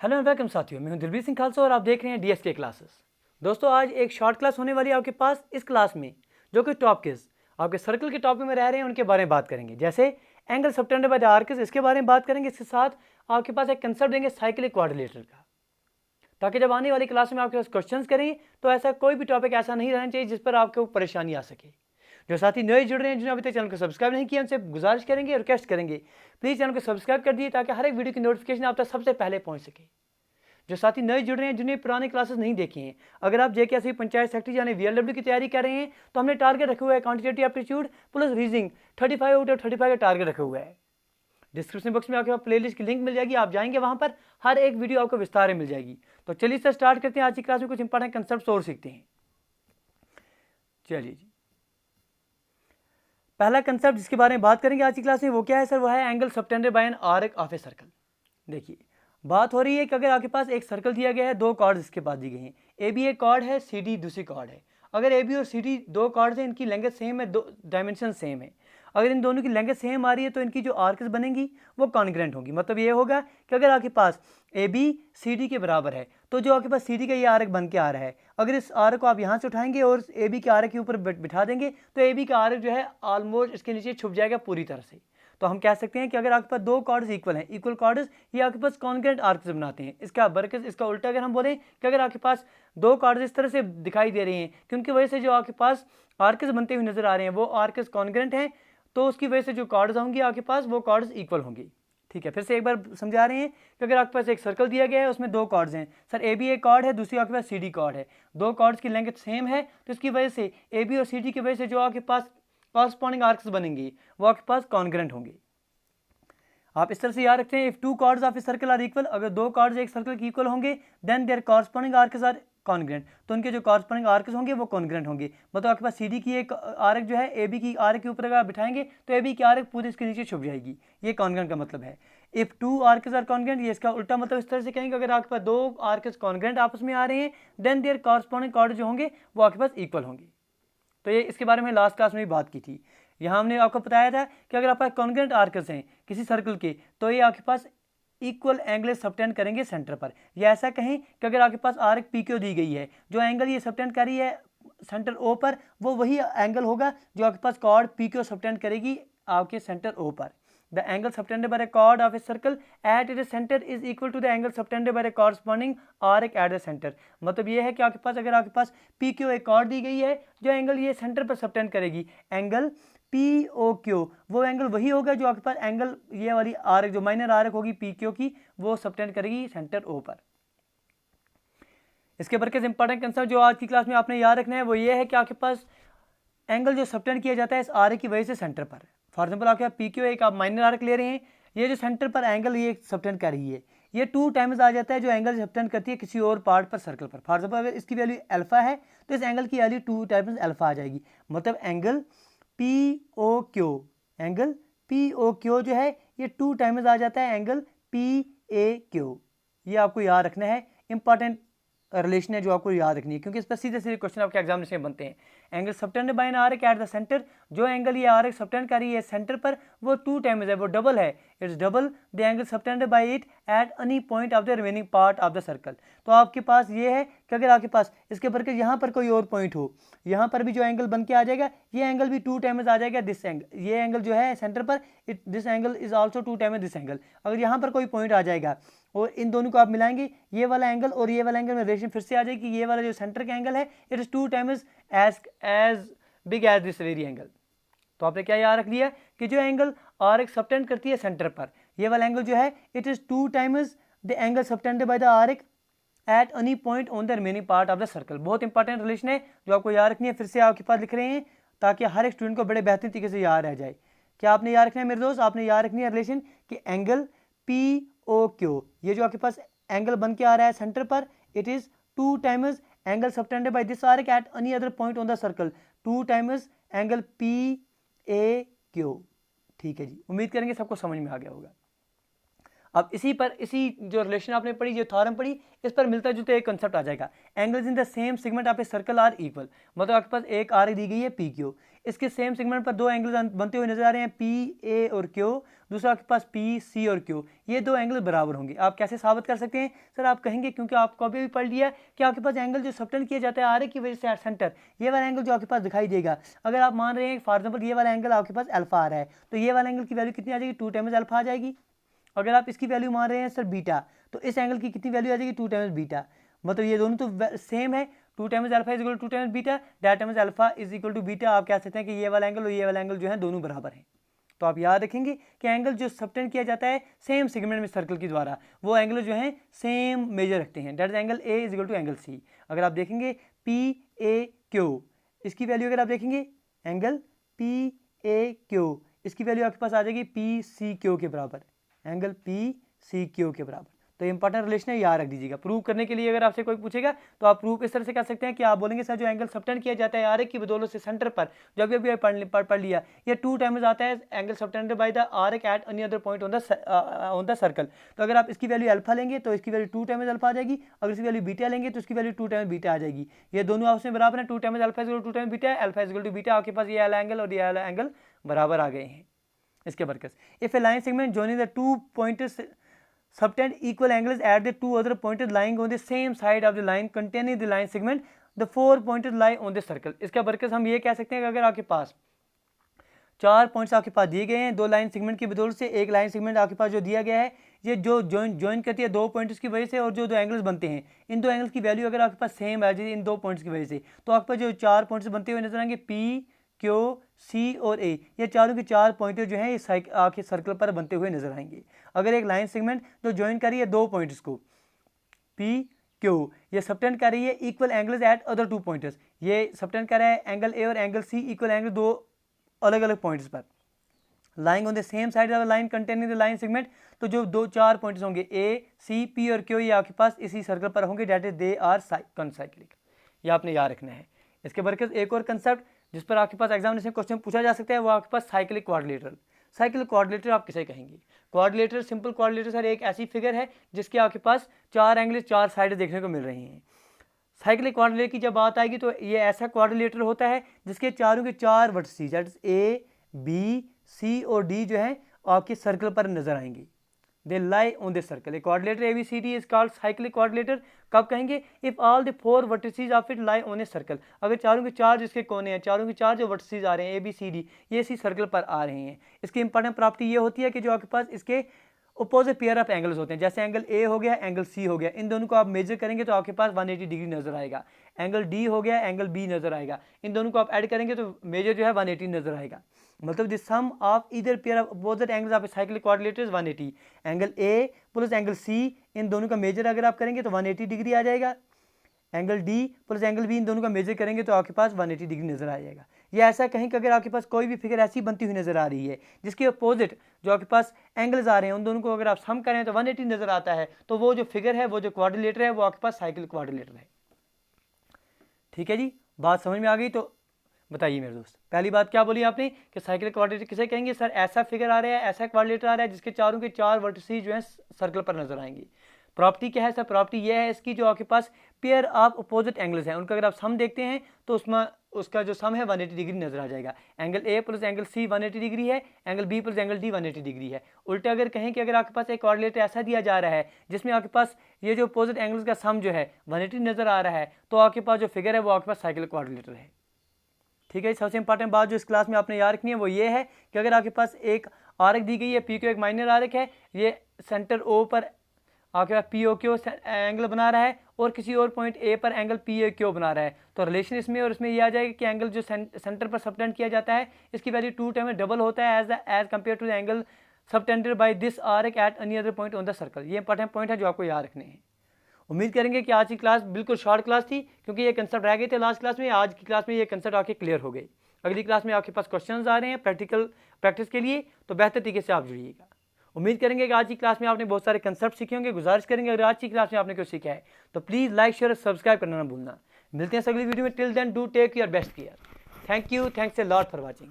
Hello and welcome साथियों, मैं हूं दिलबीर सिंह खालसा और आप देख रहे हैं डीएसके क्लासेस। दोस्तों, आज एक शॉर्ट क्लास होने वाली है आपके पास। इस क्लास में जो कि टॉपिक्स आपके सर्कल के टॉपिक में रह रहे हैं उनके बारे में बात करेंगे, जैसे angle subtended by the arcs, इसके बारे में बात करेंगे। इसके साथ आपके पास एक कंसेप्ट देंगे साइक्लिक क्वाड्रिलेटरल का, ताकि जब आने वाली क्लास में आपके पास क्वेश्चन करें तो ऐसा कोई भी टॉपिक ऐसा नहीं रहना चाहिए जिस पर आपको परेशानी आ सके। जो साथी नए जुड़ रहे हैं, जिन्होंने अभी तक चैनल को सब्सक्राइब नहीं किया, उनसे गुजारिश करेंगे, रिक्वेस्ट करेंगे, प्लीज़ चैनल को सब्सक्राइब कर दिए ताकि हर एक वीडियो की नोटिफिकेशन आप तक सबसे पहले पहुंच सके। जो साथी नए जुड़ रहे हैं, जिन्हें पुराने क्लासेस नहीं देखे हैं, अगर आप जेकेएससी पंचायत सेक्रेटरी यानी वीएलडब्ल्यू की तैयारी कर रहे हैं तो हमने टारगेट रखा हुआ है quantitative aptitude plus reasoning 35 out of 35 का टारगेट रखा हुआ है। डिस्क्रिप्शन बॉक्स में आपके पास प्लेलिस्ट की लिंक मिल जाएगी, आप जाएंगे वहां पर हर एक वीडियो आपको विस्तार में मिल जाएगी। तो चलिए सर स्टार्ट करते हैं। आज की क्लास में कुछ इंपॉर्टेंट कंसेप्ट और सीखते हैं। चलिए जी, पहला कंसेप्ट जिसके बारे में बात करेंगे आज की क्लास में वो क्या है सर? वो है angle subtended bye an arc of a circle. देखिए, बात हो रही है कि अगर आपके पास एक सर्कल दिया गया है, दो कॉर्ड इसके पास दी गई हैं। ए बी एक कॉर्ड है, सी डी दूसरी कॉर्ड है। अगर ए बी और सी डी दो कॉर्ड्स हैं, इनकी लेंथ सेम है, दो डायमेंशन सेम है। अगर इन दोनों की लेंथ सेम आ रही है तो इनकी जो आर्क्स बनेंगी वो कॉन्ग्रेंट होंगी। मतलब ये होगा कि अगर आपके पास ए बी सी डी के बराबर है तो जो आपके पास सी डी का ये आर्क बन के आ रहा है, अगर इस आर्क को आप यहाँ से उठाएंगे और ए बी के आर्क के ऊपर बिठा देंगे तो ए बी का आर्क जो है ऑलमोस्ट इसके नीचे छुप जाएगा पूरी तरह से। तो हम कह सकते हैं कि अगर आपके पास दो कॉर्ड्स इक्वल हैं, इक्वल कॉर्ड्स, ये आपके पास कॉन्ग्रेंट आर्क्स बनाते हैं। इसका बरकस, इसका उल्टा अगर हम बोलें कि अगर आपके पास दो कॉर्ड्स इस तरह से दिखाई दे रहे हैं कि उनकी वजह से जो आपके पास आर्क्स बनते हुए नजर आ रहे हैं वो आर्क्स कॉन्ग्रेंट हैं, तो उसकी वजह से जो कॉर्ड्स होंगी आपके पास वो कॉर्ड्स इक्वल होंगी। ठीक है, फिर से एक बार समझा रहे हैं कि अगर आपके पास एक सर्कल दिया गया है, उसमें दो कॉर्ड्स हैं सर, ए बी एक कॉर्ड है, दूसरी आपके पास सी डी कॉर्ड है। दो कॉर्ड्स की लेंथ सेम है तो इसकी वजह से ए बी और सी डी की वजह से जो आपके पास कॉरस्पॉन्डिंग आर्क्स बनेंगी वो आपके पास कॉन्ग्रेंट होंगी। आप इस तरह से याद रखते हैं, if two chords of a circle are equal, अगर दो कॉर्ड्स एक सर्कल के इक्वल होंगे then their corresponding arcs are congruent, तो उनके जो कॉरस्पॉन्डिंग आर्क्स होंगे वो कॉन्ग्रेंट होंगे। मतलब आपके पास सीडी की एक आर्क जो है ए बी की आर्क के ऊपर अगर आप बिठाएंगे तो ए बी की आर्क पूरी इसके नीचे छुप जाएगी। ये कॉन्ग्रेंट का मतलब है। If two arcs are congruent, ये इसका उल्टा मतलब इस तरह से कहेंगे, अगर आपके पास दो आर्क्स कॉन्ग्रेंट आपस में आ रहे हैं देन देयर कॉरस्पॉन्डिंग कॉर्ड जो होंगे वो आपके पास इक्वल होंगे। तो ये इसके बारे में लास्ट क्लास में भी बात की थी। यहाँ हमने आपको बताया था कि अगर आपके पास कॉन्ग्रेंट आर्क्स हैं किसी सर्कल के तो ये आपके पास इक्वल एंगल सबटेंड करेंगे सेंटर पर। या ऐसा कहें कि अगर आपके पास आर्क पी क्यू दी गई है, जो एंगल ये सबटेंड कर रही है सेंटर ओ पर, वो वही एंगल होगा जो आपके पास कॉर्ड पी क्यू सबटेंड करेगी आपके सेंटर ओ पर। The angle subtended by a chord of a circle at its center is equal to the angle subtended by a corresponding arc at the center। मतलब ये है कि आपके पास अगर आपके पास पी क्यू एक कॉर्ड दी गई है, जो एंगल ये सेंटर पर सबटेंड करेगी, एंगल पी ओ क्यू, वो एंगल वही होगा जो आपके पास एंगल ये वाली आर्क जो माइनर आर्क होगी पी क्यू की, वो सबटेंड करेगी सेंटर ओ पर। इसके बरकस इंपॉर्टेंट कंसेप्ट जो आज की क्लास में आपने याद रखना है वो ये है कि आपके पास एंगल जो सबटेंड किया जाता है इस आर्क की वजह से सेंटर पर। फॉर एग्जाम्पल आपके पास पी क्यू एक आप माइनर आर्क ले रहे हैं, ये जो सेंटर पर एंगल ये सबटेंड कर रही है, ये 2 टाइम्स आ जाता है जो एंगल सबटेंड करती है किसी और पार्ट पर सर्कल पर। फॉर एग्जाम्पल अगर इसकी वैल्यू अल्फा है तो इस एंगल की वैल्यू 2 टाइम्स अल्फा आ जाएगी। मतलब angle P O Q, angle P O Q जो है ये 2 टाइम्स आ जाता है एंगल पी ए क्यू। ये आपको याद रखना है, इंपॉर्टेंट रिलेशन है जो आपको याद रखनी है, क्योंकि इस पर सीधे सीधे क्वेश्चन आपके एग्जामिनेशन में बनते हैं। Angle subtended bye an arc at the centre, जो एंगल ये आर्क सबटेंड कर रही है सेंटर पर वो 2 टाइम्स है, वो डबल है, it's double the angle subtended bye it at any point of the remaining part of the circle. तो आपके पास ये है कि अगर आपके पास इसके बरकत यहाँ पर कोई और पॉइंट हो, यहाँ पर भी जो एंगल बन के आ जाएगा ये एंगल भी 2 टाइम्स आ जाएगा दिस एंगल, ये एंगल जो है सेंटर पर this angle is also 2 times this angle. अगर यहाँ पर कोई पॉइंट आ जाएगा और इन दोनों को आप मिलाएंगे, ये वाला एंगल और ये वाला एंगल में रिलेशन फिर से आ जाएगी, ये वाला जो सेंटर का एंगल है it is 2 times as big as this very angle. तो आपने क्या याद रख लिया कि जो एंगल आर्क सबटेंड करती है सेंटर पर, ये वाला एंगल जो है it is 2 times the angle subtended by the arc at any point on the remaining part of the circle. बहुत इंपॉर्टेंट रिलेशन है जो आपको याद रखनी है, फिर से आपके पास लिख रहे हैं ताकि हर एक स्टूडेंट को बड़े बेहतरीन तरीके से याद रह जाए। क्या आपने याद रखना है मेरे दोस्त? आपने याद रखनी है रिलेशन कि एंगल पी ओ क्यू, ये जो आपके पास एंगल बन के आ रहा है सेंटर पर, it is 2 times angle subtended by this arc at any other point on the circle, 2 times angle P A Q. ठीक है जी, उम्मीद करेंगे सबको समझ में आ गया होगा। अब इसी जो रिलेशन आपने पढ़ी, जो थ्योरम पढ़ी, इस पर मिलता जुलता एक कंसेप्ट आ जाएगा, angles in the same segment of a circle are equal. मतलब आपके पास एक आर्क दी गई है पी क्यू, इसके सेम सेगमेंट पर दो एंगल बनते हुए नजर आ रहे हैं, पी ए और क्यू, दूसरा आपके पास पी सी और क्यू, ये दो एंगल बराबर होंगे। आप कैसे साबित कर सकते हैं सर? आप कहेंगे क्योंकि आपको अभी भी पढ़ लिया कि आपके पास एंगल जो सबटेंड किया जाता है आर ए की वजह से एट सेंटर, ये वाला एंगल जो आपके पास दिखाई देगा, अगर आप मान रहे हैं फॉर एग्जाम्पल ये वाला एंगल आपके पास अल्फा आ रहा है, तो ये वाला एंगल की वैल्यू कितनी आ जाएगी? 2 टाइम्स अल्फा आ जाएगी। अगर आप इसकी वैल्यू मान रहे हैं सर बीटा, तो इस एंगल की कितनी वैल्यू आ जाएगी? 2 टाइम्स बीटा। मतलब ये दोनों तो सेम है, 2 times alpha is equal to 2 times beta, that times alpha is equal to beta. आप कह सकते हैं कि ये वाला एंगल और ये वाला एंगल जो है दोनों बराबर हैं। तो आप याद रखेंगे कि एंगल जो सबटेंड किया जाता है सेम सेगमेंट में सर्कल के द्वारा, वो एंगल जो है सेम मेजर रखते हैं, that is angle A is equal to angle C. अगर आप देखेंगे पी ए क्यू, इसकी वैल्यू अगर आप देखेंगे एंगल पी ए क्यू, इसकी वैल्यू आपके पास आ जाएगी पी सी क्यू के बराबर, एंगल पी सी क्यू के बराबर। तो इंपॉर्टेंट रिलेशन है, याद रख दीजिएगा। प्रूव करने के लिए अगर आपसे कोई पूछेगा तो आप प्रूव इस तरह से कर सकते हैं कि आप बोलेंगे सर जो एंगल सबटेंड किया जाता है आर ए की बदौलत से सेंटर पर, जो अभी पढ़ लिया, ये 2 टाइम्स आता है angle subtended by the arc at any other point on the circle. तो अगर आप इसकी वैल्यू अल्फा लेंगे तो इसकी वैल्यू 2 टाइम्स अल्फा आ जाएगी, अगर इसकी वैल्यू बीटा लेंगे तो इसकी वैल्यू 2 टाइम्स बीटा आ जाएगी। ये दोनों आपस में बराबर है, 2 times alpha is equal to 2 times beta, alpha is equal to beta. आपके पास ये वाला एंगल और ये वाला एंगल बराबर आ गए हैं। इसके बरकस if a line segment joining the 2 pointers subtend equal angles at the 2 other pointers lying on the same side of the line containing the line segment, the 4 pointers lie on the circle। इसका बरकस हम ये कह सकते हैं कि अगर आपके पास 4 points आपके पास दिए गए हैं, 2 लाइन सेगमेंट की बदौलत से, एक लाइन सेगमेंट आपके पास जो दिया गया है, ये जो ज्वाइन करती है 2 पॉइंट्स की वजह से, और जो 2 एंगल्स बनते हैं, इन 2 एंगल्स की वैल्यू अगर आपके पास सेम आ जाए इन 2 पॉइंट्स की वजह से, तो आपके पास जो 4 पॉइंट्स बनते हुए नजर आएंगे पी क्यू सी और ए, ये चारों के 4 पॉइंटर जो हैं इस आपके सर्कल पर बनते हुए नजर आएंगे। अगर एक लाइन सेगमेंट जो ज्वाइन कर रही है 2 पॉइंट्स को पी क्यू, ये सबटेंड कर रही है equal angles eight other 2 pointers, ये सबटेंड कर रहा है एंगल ए और एंगल सी इक्वल एंगल 2 अलग अलग पॉइंट्स पर, lying on the same side of the line containing the line segment. तो जो 4 पॉइंट्स होंगे ए सी पी और क्यू, ये आपके पास इसी सर्कल पर होंगे, that is they are concyclic. ये आपने याद रखना है। इसके बरकस एक और कंसेप्ट जिस पर आपके पास एग्जामिनेशन क्वेश्चन पूछा जा सकता है, वो आपके पास साइक्लिक क्वाड्रिलेटरल। साइक्लिक क्वाड्रिलेटर आप किसे कहेंगे? क्वाड्रिलेटर, सिंपल क्वाड्रिलेटर सर एक ऐसी फिगर है जिसके आपके पास 4 एंगल 4 साइड देखने को मिल रही हैं। साइक्लिक क्वाड्रिलेटर की जब बात आएगी तो ये ऐसा क्वाड्रिलेटर होता है जिसके चारों के 4 vertices, that is A B C और डी जो है आपके सर्कल पर नजर आएंगे, they lie on the circle. A quadrilateral ABCD is called cyclic quadrilateral. कब कहेंगे? If all the 4 vertices of it lie on a circle, अगर चारों के 4 जिसके कोने हैं, चारों के 4 जो वर्टिसेस आ रहे हैं ABCD, ये इसी सर्कल पर आ रहे हैं। इसकी इंपॉर्टेंट प्रॉपर्टी ये होती है कि जो आपके पास इसके अपोजिट पेयर ऑफ एंगल्स होते हैं, जैसे एंगल ए हो गया, एंगल सी हो गया, इन दोनों को आप मेजर करेंगे तो आपके पास 180 डिग्री नजर आएगा। एंगल डी हो गया, एंगल बी नजर आएगा, इन दोनों को आप ऐड करेंगे तो मेजर जो है 180 नजर आएगा। मतलब the sum of either pair of opposite angles of cyclic quadrilateral is 180। Angle A plus angle C, इन दोनों का मेजर अगर आप करेंगे तो 180 डिग्री आ जाएगा। Angle D plus angle B, इन दोनों का मेजर करेंगे तो आपके पास 180 डिग्री नजर आ जाएगा। या ऐसा कहीं कि अगर आपके पास कोई भी फिगर ऐसी बनती हुई नजर आ रही है जिसके अपोजिट जो आपके पास एंगल्स आ रहे हैं, उन दोनों को अगर आप सम करें तो 180 नजर आता है, तो वो जो फिगर है, वो जो क्वाड्रिलेटर है, वो आपके पास साइक्लिक क्वाड्रिलेटर है। ठीक है जी, बात समझ में आ गई? तो बताइए मेरे दोस्त, पहली बात क्या बोली आपने कि साइक्लिक क्वाड्रिलेटर किसे कहेंगे? सर ऐसा फिगर आ रहा है, ऐसा क्वाड्रिलेटर आ रहा है जिसके चारों के 4 वर्टिसेस जो है सर्कल पर नजर आएंगी। प्रॉपर्टी क्या है सर? प्रॉपर्टी यह है इसकी, जो आपके पास पेयर ऑफ अपोजिट एंगल्स हैं, उनका अगर आप सम देखते हैं तो उसमें उसका जो सम है 180 डिग्री नजर आ जाएगा। Angle A plus angle C 180 degree है, angle B plus angle D 180 degree है। उल्टा अगर कहें कि अगर आपके पास एक क्वाड्रिलेटर ऐसा दिया जा रहा है जिसमें आपके पास ये जो अपोजिट एंगल्स का सम जो है 180 नजर आ रहा है, तो आपके पास जो फिगर है वो आपके पास साइक्लिक क्वाड्रिलेटर है। ठीक है, सबसे इंपॉर्टेंट बात जो इस क्लास में आपने याद रखनी है वो ये है कि अगर आपके पास एक आर्क दी गई है, पी क्यू एक माइनर आर्क है, ये सेंटर ओ पर आपके पास पी ओ क्यू एंगल बना रहा है और किसी और पॉइंट ए पर एंगल पी ए क्यू बना रहा है, तो रिलेशन इसमें और इसमें ये आ जाएगा कि एंगल जो सेंटर पर सबटेंड किया जाता है इसकी वैल्यू 2 टाइम्स डबल होता है as compared to the angle subtended by this arc at any other point on the circle. ये इंपॉर्टेंट पॉइंट है जो आपको याद रखने हैं। उम्मीद करेंगे कि आज की क्लास बिल्कुल शॉर्ट क्लास थी, क्योंकि ये कंसेप्ट रह गए थे लास्ट क्लास में। आज की क्लास में ये कंसेप्ट आके क्लियर हो गए। अगली क्लास में आपके पास क्वेश्चंस आ रहे हैं प्रैक्टिस के लिए, तो बेहतर तरीके से आप जुड़िएगा। उम्मीद करेंगे कि आज की क्लास में आपने बहुत सारे कंसेप्ट सीखे होंगे। गुजारिश करेंगे अगर आज की क्लास में आपने कुछ सीखा है तो प्लीज़ लाइक शेयर और सब्सक्राइब करना ना भूलना। मिलते हैं अगली वीडियो में। Till then do take your best care. Thank you, thanks a lot for watching.